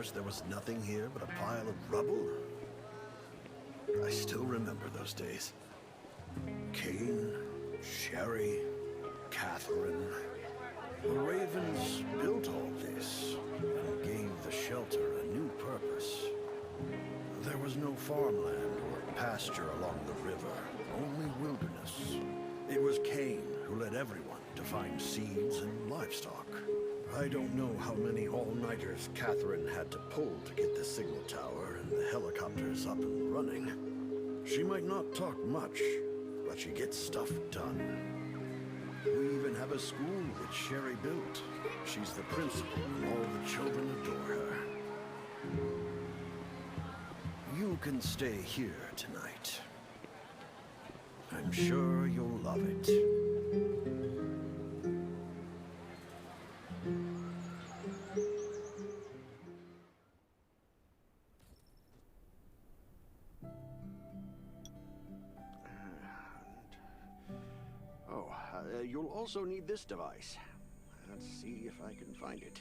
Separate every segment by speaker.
Speaker 1: universe, there was nothing here but a pile of rubble? I still remember those days. Cain, Sherry, Catherine. The Ravens built all this and gave the shelter a new purpose. There was no farmland or pasture along the river, only wilderness. It was Cain who led everyone to find seeds and livestock. I don't know how many all-nighters Catherine had to pull to get the signal tower and the helicopters up and running. She might not talk much, but she gets stuff done. We even have a school that Sherry built. She's the principal, and all the children adore her. You can stay here tonight. I'm sure you'll love it. You'll also need this device. Let's see if I can find it.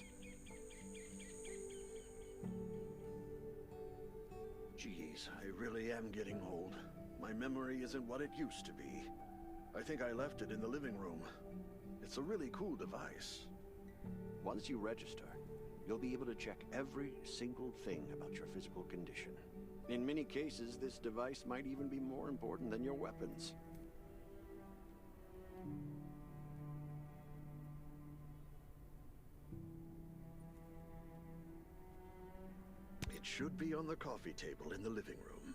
Speaker 1: Jeez, I really am getting old. My memory isn't what it used to be. I think I left it in the living room. It's a really cool device. Once you register, you'll be able to check every single thing about your physical condition. In many cases, this device might even be more important than your weapons. It should be on the coffee table in the living room.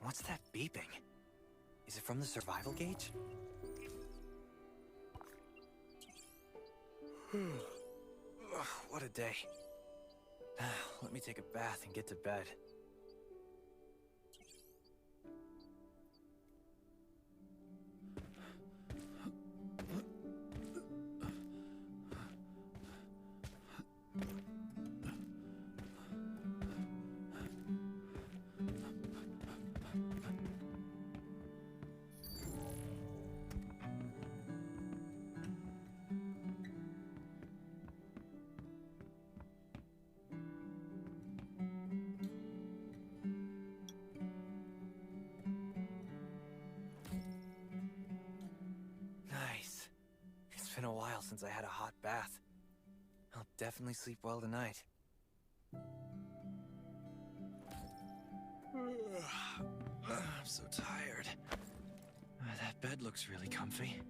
Speaker 2: What's that beeping? Is it from the survival gauge? Ugh, what a day. Let me take a bath and get to bed. Nice. It's been a while since I had a hot bath. I'll definitely sleep well tonight. I'm so tired. That bed looks really comfy.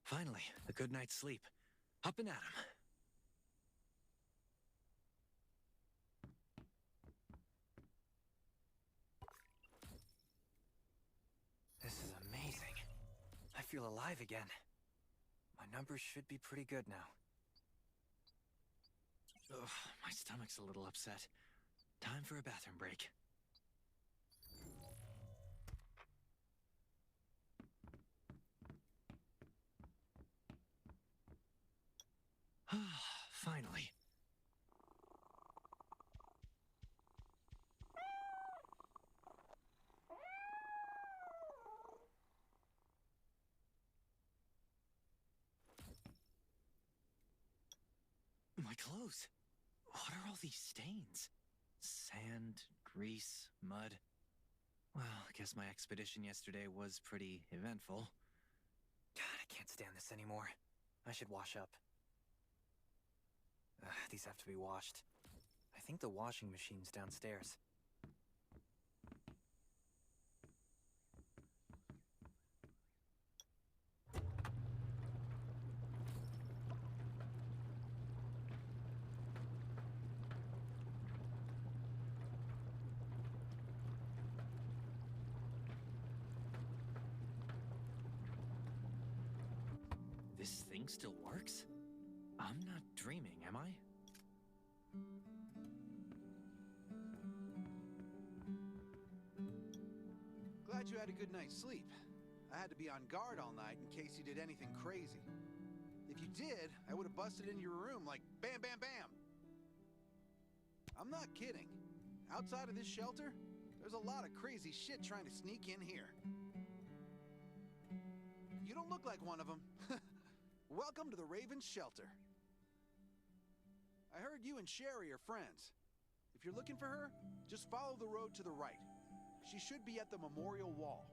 Speaker 2: Finally, a good night's sleep. Up and at 'em. This is amazing. I feel alive again. My numbers should be pretty good now. Ugh, my stomach's a little upset. Time for a bathroom break. Finally. My clothes. What are all these stains? Sand, grease, mud. Well, I guess my expedition yesterday was pretty eventful. God, I can't stand this anymore. I should wash up. These have to be washed. I think the washing machine's downstairs. This thing still works? I'm not dreaming, am I?
Speaker 3: Glad you had a good night's sleep. I had to be on guard all night in case you did anything crazy. If you did, I would have busted into your room like bam, bam, bam. I'm not kidding. Outside of this shelter, there's a lot of crazy shit trying to sneak in here. You don't look like one of them. Welcome to the Raven's shelter. I heard you and Sherry are friends. If you're looking for her, just follow the road to the right. She should be at the memorial wall.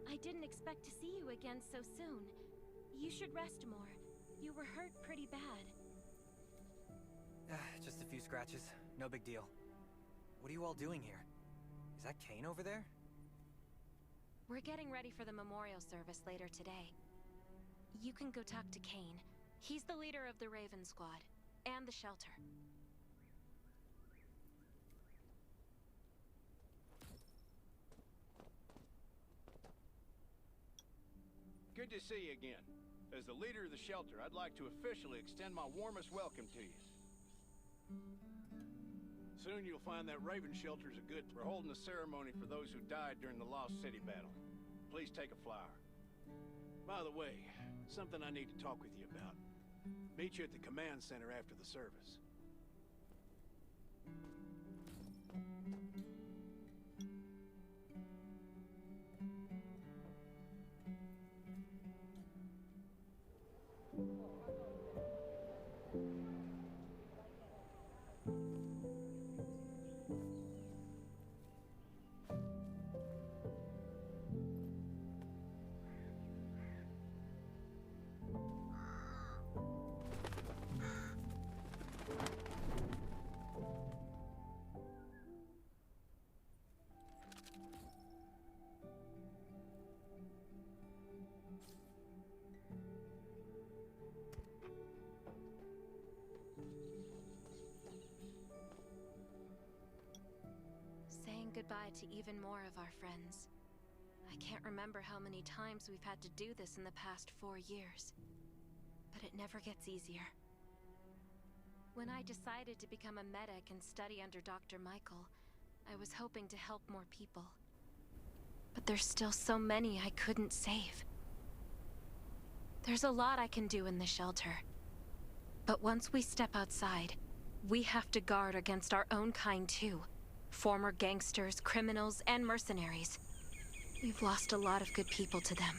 Speaker 4: I didn't expect to see you again so soon. You should rest more. You were hurt pretty bad.
Speaker 2: Just a few scratches. No big deal. What are you all doing here? Is that Kane over there?
Speaker 4: We're getting ready for the memorial service later today. You can go talk to Kane. He's the leader of the Raven Squad, and the shelter.
Speaker 5: Good to see you again. As the leader of the shelter, I'd like to officially extend my warmest welcome to you. Soon you'll find that Raven shelter's a good. We're holding a ceremony for those who died during the Lost City battle. Please take a flower. By the way, something I need to talk with you about. Meet you at the command center after the service.
Speaker 4: Goodbye to even more of our friends. I can't remember how many times we've had to do this in the past 4 years, but it never gets easier. When I decided to become a medic and study under Dr. Michael, I was hoping to help more people. But there's still so many I couldn't save. There's a lot I can do in the shelter, but once we step outside, we have to guard against our own kind too. Former gangsters, criminals, and mercenaries. We've lost a lot of good people to them.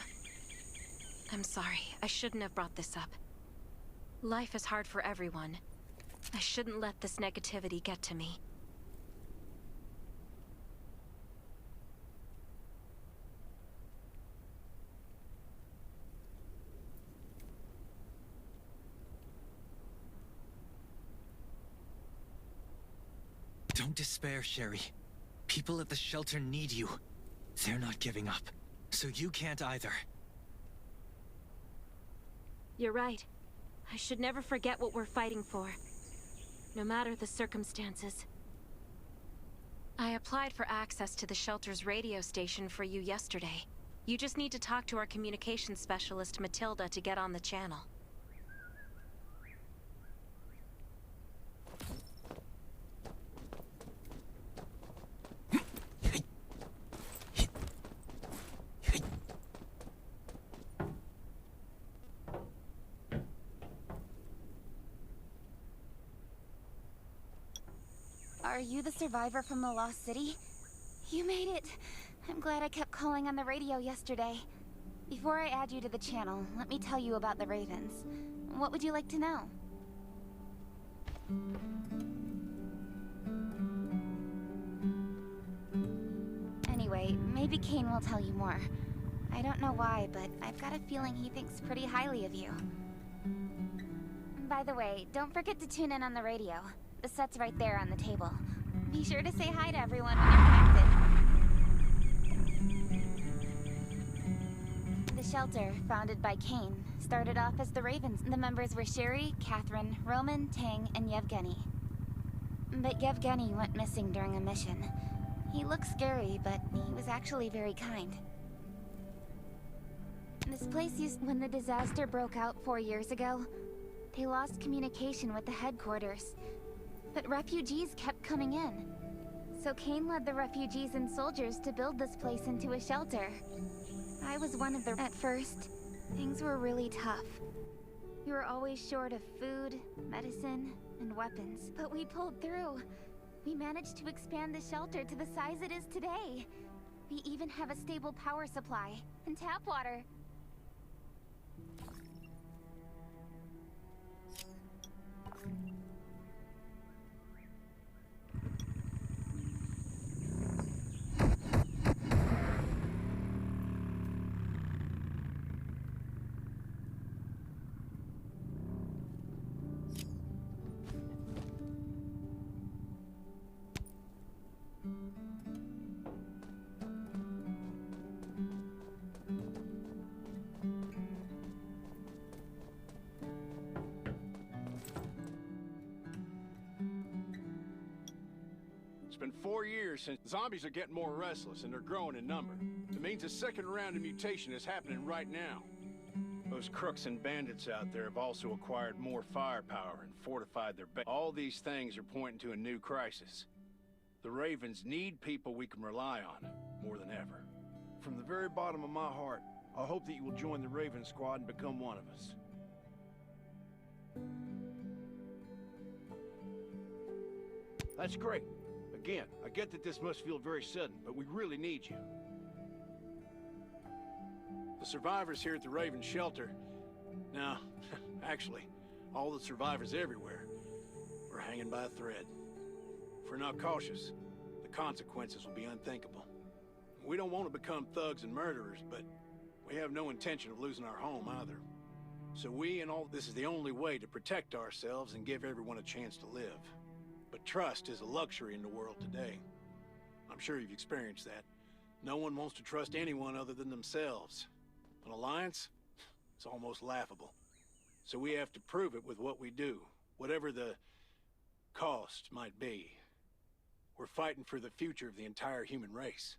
Speaker 4: I'm sorry, I shouldn't have brought this up. Life is hard for everyone. I shouldn't let this negativity get to me.
Speaker 2: Don't despair, Sherry. People at the shelter need you. They're not giving up, so you can't either.
Speaker 4: You're right. I should never forget what we're fighting for, no matter the circumstances. I applied for access to the shelter's radio station for you yesterday. You just need to talk to our communications specialist, Matilda, to get on the channel.
Speaker 6: Are you the survivor from the Lost City? You made it! I'm glad I kept calling on the radio yesterday. Before I add you to the channel, let me tell you about the Ravens. What would you like to know? Anyway, maybe Kane will tell you more. I don't know why, but I've got a feeling he thinks pretty highly of you. By the way, don't forget to tune in on the radio. The set's right there on the table. Be sure to say hi to everyone when you're connected. The shelter, founded by Kane, started off as the Ravens. The members were Sherry, Catherine, Roman, Tang, and Yevgeny. But Yevgeny went missing during a mission. He looked scary, but he was actually very kind. This place when the disaster broke out 4 years ago, they lost communication with the headquarters. But refugees kept coming in. So Kane led the refugees and soldiers to build this place into a shelter. I was one of the... At first, things were really tough. We were always short of food, medicine, and weapons. But we pulled through. We managed to expand the shelter to the size it is today. We even have a stable power supply and tap water.
Speaker 5: It's been 4 years since zombies are getting more restless and they're growing in number. It means a second round of mutation is happening right now. Those crooks and bandits out there have also acquired more firepower and fortified their base. All these things are pointing to a new crisis. The Ravens need people we can rely on, more than ever.
Speaker 7: From the very bottom of my heart, I hope that you will join the Raven Squad and become one of us. That's great. Again, I get that this must feel very sudden, but we really need you.
Speaker 5: The survivors here at the Raven Shelter... No, actually, all the survivors everywhere are hanging by a thread. If we're not cautious, the consequences will be unthinkable. We don't want to become thugs and murderers, but we have no intention of losing our home either. So this is the only way to protect ourselves and give everyone a chance to live. But trust is a luxury in the world today. I'm sure you've experienced that. No one wants to trust anyone other than themselves. An alliance? It's almost laughable. So we have to prove it with what we do, whatever the cost might be. We're fighting for the future of the entire human race.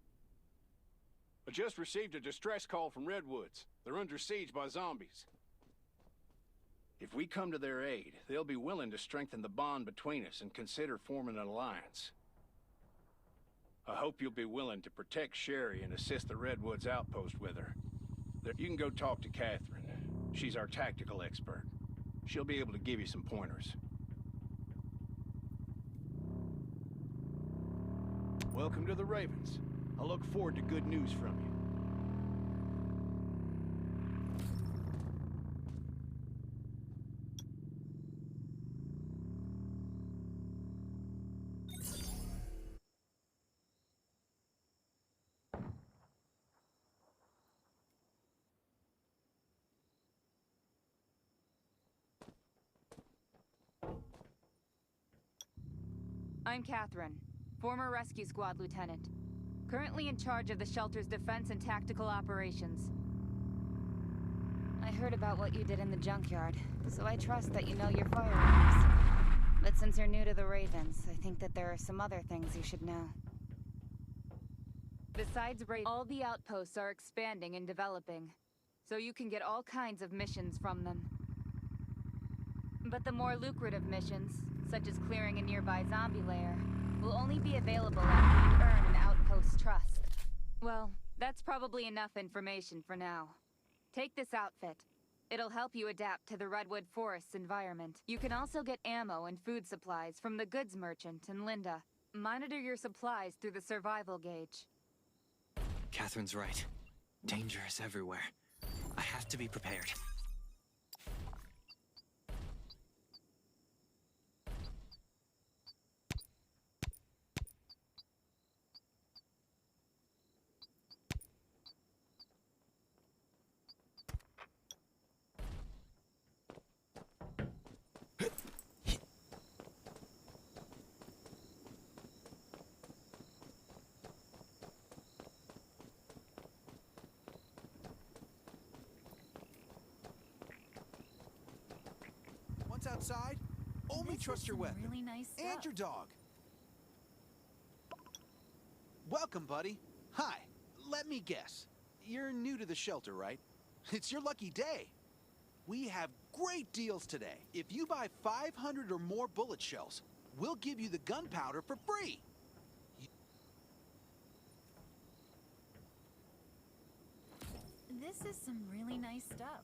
Speaker 7: I just received a distress call from Redwoods. They're under siege by zombies.
Speaker 5: If we come to their aid, they'll be willing to strengthen the bond between us and consider forming an alliance. I hope you'll be willing to protect Sherry and assist the Redwoods outpost with her. You can go talk to Catherine. She's our tactical expert. She'll be able to give you some pointers.
Speaker 7: Welcome to the Ravens. I look forward to good news from you.
Speaker 8: I'm Catherine, former Rescue Squad Lieutenant. Currently in charge of the shelter's defense and tactical operations.
Speaker 6: I heard about what you did in the junkyard, so I trust that you know your firearms. But since you're new to the Ravens, I think that there are some other things you should know.
Speaker 8: Besides all the outposts are expanding and developing, so you can get all kinds of missions from them. But the more lucrative missions, such as clearing a nearby zombie lair, will only be available after you earn an outpost's trust. Well, that's probably enough information for now. Take this outfit. It'll help you adapt to the Redwood Forest's environment. You can also get ammo and food supplies from the goods merchant and Linda. Monitor your supplies through the survival gauge.
Speaker 2: Catherine's right. Danger is everywhere. I have to be prepared.
Speaker 3: Once outside, only trust your weapon.
Speaker 8: Really nice stuff.
Speaker 3: And your dog. Welcome, buddy. Hi. Let me guess. You're new to the shelter, right? It's your lucky day. We have great deals today. If you buy 500 or more bullet shells, we'll give you the gunpowder for free.
Speaker 8: This is some really nice stuff.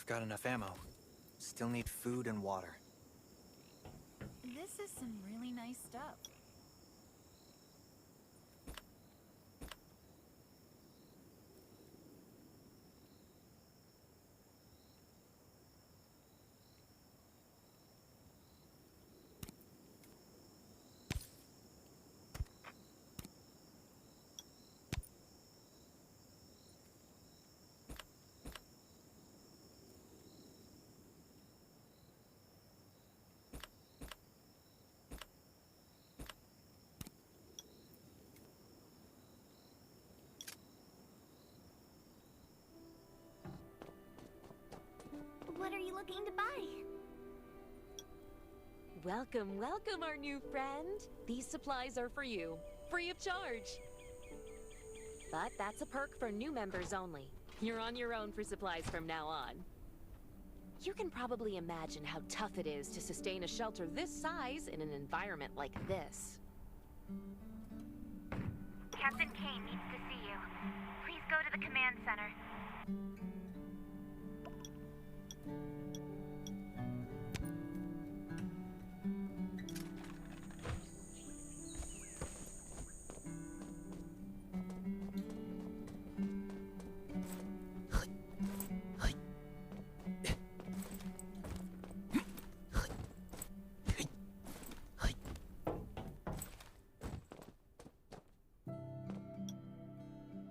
Speaker 2: I've got enough ammo. Still need food and water.
Speaker 8: This is some really nice stuff.
Speaker 6: What are you looking to buy?
Speaker 9: Welcome, welcome, our new friend. These supplies are for you, free of charge. But that's a perk for new members only. You're on your own for supplies from now on. You can probably imagine how tough it is to sustain a shelter this size in an environment like this.
Speaker 6: Captain Kane needs to see you. Please go to the command center.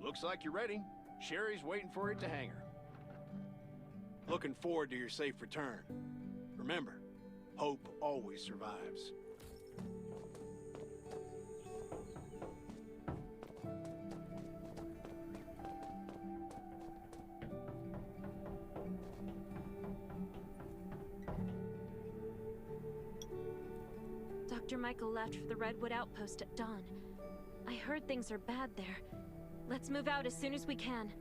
Speaker 5: Looks like you're ready. Sherry's waiting for you at the hangar. Looking forward to your safe return. Remember, hope always survives.
Speaker 4: Dr. Michael left for the Redwood Outpost at dawn. I heard things are bad there. Let's move out as soon as we can.